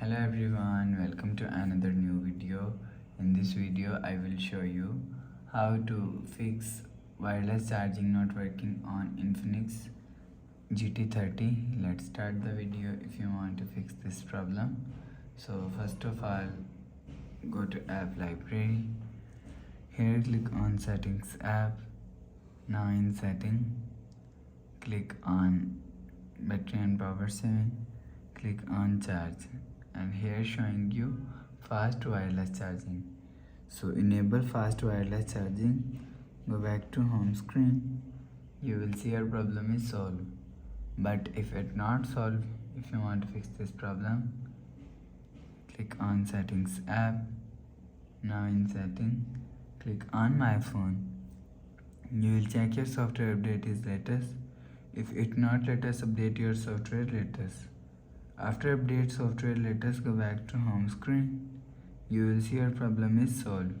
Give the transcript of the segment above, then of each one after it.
Hello everyone, welcome to another new video. In this video I will show you how to fix wireless charging not working on Infinix GT30. Let's start the video if you want to fix this problem. So first of all, go to app library. Here click on settings app. Now in setting, click on battery and power saving. Click on charge, and here showing you fast wireless charging. So enable fast wireless charging. Go back to home screen. You will see your problem is solved. But if it not solved, if you want to fix this problem, click on settings app. Now in setting, click on my phone. You will check your software update is latest. If it not latest, update your software latest. After update software latest, go back to home screen. You will see your problem is solved.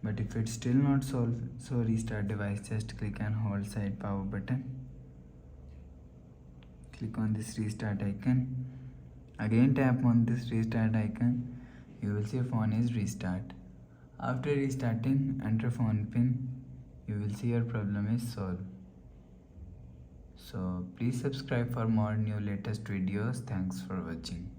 But if it's still not solved, so restart device, just click and hold side power button. Click on this restart icon. Again tap on this restart icon. You will see your phone is restart. After restarting, enter phone pin. You will see your problem is solved. So please subscribe for more new latest videos. Thanks for watching.